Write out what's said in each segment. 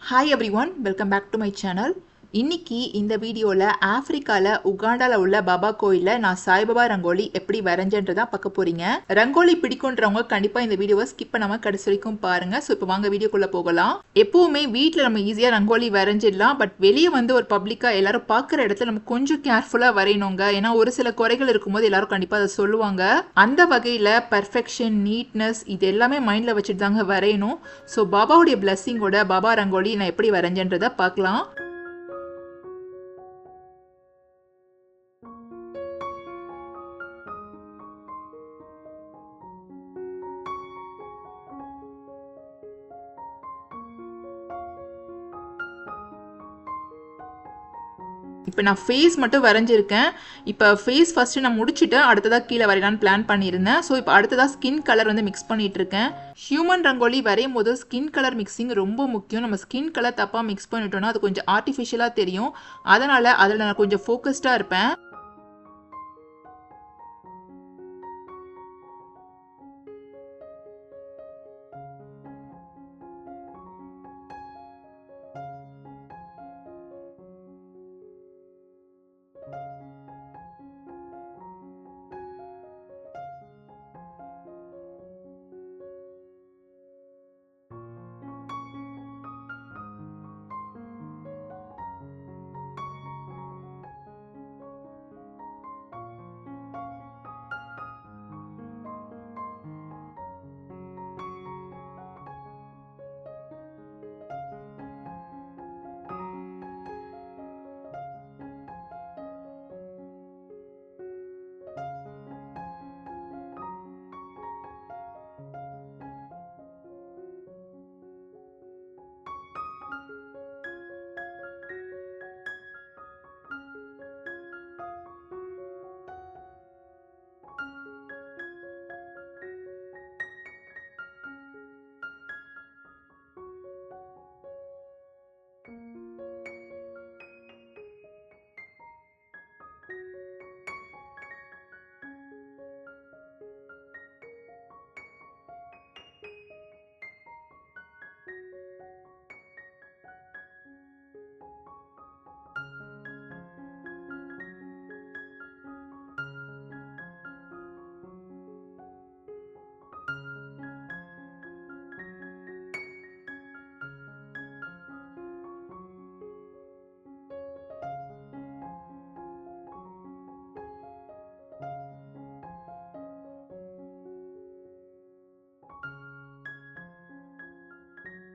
Hi everyone, welcome back to my channel. இன்னைக்கு இந்த வீடியோவில் ஆப்பிரிக்காவில் உகாண்டாவில் உள்ள பாபா கோயிலில் நான் சாய்பாபா ரங்கோலி எப்படி வரைஞ்சேன்றதான் பார்க்க போறீங்க. ரங்கோலி பிடிக்குன்றவங்க கண்டிப்பாக இந்த வீடியோவை ஸ்கிப் பண்ணாமல் கடைசி வரைக்கும் பாருங்க. ஸோ இப்போ வாங்க வீடியோக்குள்ளே போகலாம். எப்போவுமே வீட்டில் நம்ம ஈஸியாக ரங்கோலி வரைஞ்சிடலாம், பட் வெளியே வந்து ஒரு பப்ளிக்காக எல்லாரும் பார்க்குற இடத்துல நம்ம கொஞ்சம் கேர்ஃபுல்லாக வரையணுங்க. ஏன்னா ஒரு சில குறைகள் இருக்கும்போது எல்லாரும் கண்டிப்பாக அதை சொல்லுவாங்க. அந்த வகையில் பர்ஃபெக்ஷன், நீட்னஸ் இது எல்லாமே மைண்டில் வச்சுட்டு தாங்க வரையணும். ஸோ பாபாவுடைய பிளஸ்ஸிங்கோட பாபா ரங்கோலி நான் எப்படி வரைஞ்சேன்றதை பார்க்கலாம். இப்போ நான் ஃபேஸ் மட்டும் வரைஞ்சிருக்கேன். இப்போ ஃபேஸ் ஃபஸ்ட்டு நான் முடிச்சுட்டு அடுத்ததாக கீழே வரையலான்னு பிளான் பண்ணியிருந்தேன். ஸோ இப்போ அடுத்ததாக ஸ்கின் கலர் வந்து மிக்ஸ் பண்ணிட்டு இருக்கேன். ஹியூமன் ரங்கோலி வரையும் போது ஸ்கின் கலர் மிக்சிங் ரொம்ப முக்கியம். நம்ம ஸ்கின் கலர் தப்பாக மிக்ஸ் பண்ணிட்டோம்னா அது கொஞ்சம் ஆர்டிஃபிஷியலாக தெரியும். அதனால் அதில் நான் கொஞ்சம் ஃபோக்கஸ்டாக இருப்பேன்.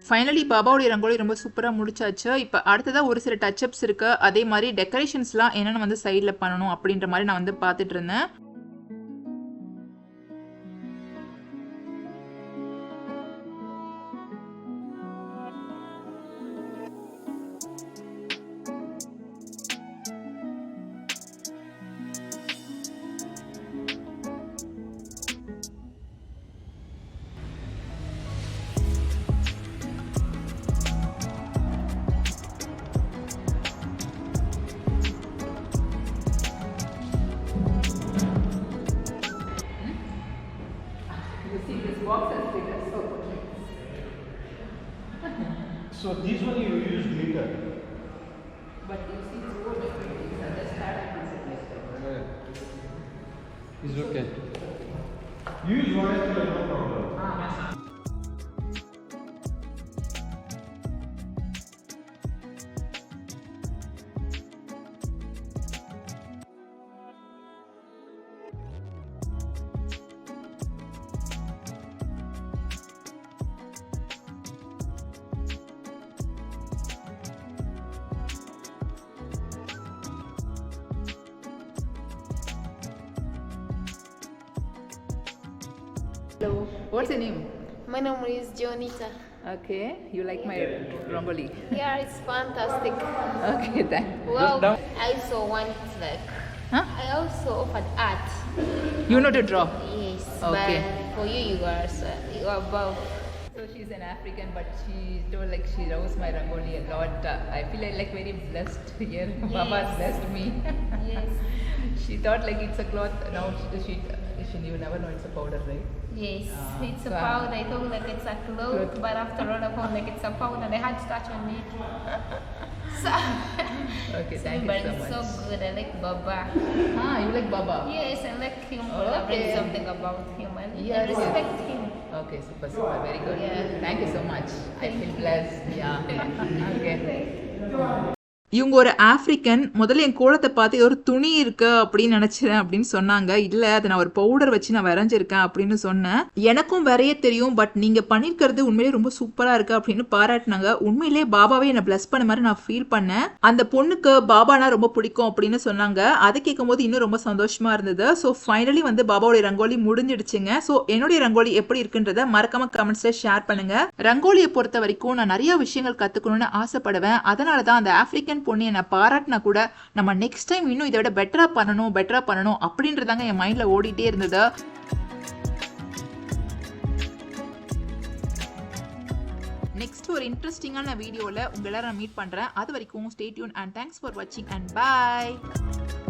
ஃபைனலி பாபாவுடைய ரங்கோலி ரொம்ப சூப்பராக முடிச்சாச்சு. இப்போ அடுத்ததாக ஒரு சில டச்சப்ஸ் இருக்குது. அதே மாதிரி டெக்கரேஷன்ஸ்லாம் என்னென்ன வந்து சைடில் பண்ணணும் அப்படின்ற மாதிரி நான் வந்து பார்த்துட்டு இருந்தேன். So this one you use glitter. But you see it's so different. It's understand. It's okay. Use white color, no problem. Hello. What's your name? My name is Jonita. Okay. You like my rangoli? Yeah, it's fantastic. Okay, thanks. Well, I also want like. Huh? I also offered art. You know to draw? Yes. Okay. But for you, you are above. So she's an African, but she told like she loves my rangoli a lot. I feel like very blessed here. Yes. Baba's blessed me. Yes. She thought like it's a cloth. Now she application, you never know it's a powder, right? Yes, it's a so- powder. I thought like it's a cloth, but after all I found like it's a powder. They had starch on it. So, Okay, thank you but so it's much. so good. I like Baba. You like Baba? Yes, I like him. I Okay. read something about him and Yes, I respect him. Okay, super, very good. Yeah. Thank you so much. I feel blessed. Yeah. Okay. Right. இவங்க ஒரு African. முதல்ல என் கோலத்தை பார்த்து ஒரு துணி இருக்கு அப்படின்னு நினைச்சேன் அப்படின்னு சொன்னாங்க. இல்ல அதை நான் ஒரு பவுடர் வச்சு நான் வரைஞ்சிருக்கேன் அப்படின்னு சொன்னேன். எனக்கும் வரைய தெரியும், பட் நீங்க பண்ணிருக்கிறது உண்மையிலேயே ரொம்ப சூப்பரா இருக்கு அப்படின்னு பாராட்டினாங்க. உண்மையிலேயே பாபாவே என்ன பிளஸ் பண்ண மாதிரி நான் ஃபீல் பண்ணேன். அந்த பொண்ணுக்கு பாபானா ரொம்ப பிடிக்கும் அப்படின்னு சொன்னாங்க. அதை கேட்கும் போது இன்னும் ரொம்ப சந்தோஷமா இருந்தது. ஸோ ஃபைனலி வந்து பாபாவுடைய ரங்கோலி முடிஞ்சிடுச்சுங்க. ஸோ என்னுடைய ரங்கோலி எப்படி இருக்குன்றத மறக்காம கமெண்ட்ஸ்ல ஷேர் பண்ணுங்க. ரங்கோலியை பொறுத்த வரைக்கும் நான் நிறைய விஷயங்கள் கத்துக்கணும்னு ஆசைப்படுவேன். அதனால தான் அந்த ஆப்பிரிக்கன் பொண்ணு என்ன பாராட்டினா கூட நம்ம நெக்ஸ்ட் டைம் இன்னும் இதை விட பெட்டரா பண்ணணும் அப்படின்றதாங்க என் மைண்ட்ல ஓடிட்டே இருந்தது. நெக்ஸ்ட் ஒரு இன்ட்ரெஸ்டிங்கான வீடியோல உங்க எல்லாரும் மீட் பண்றேன். அது வரைக்கும் stay tune and thanks for வாட்சிங் அண்ட் பை.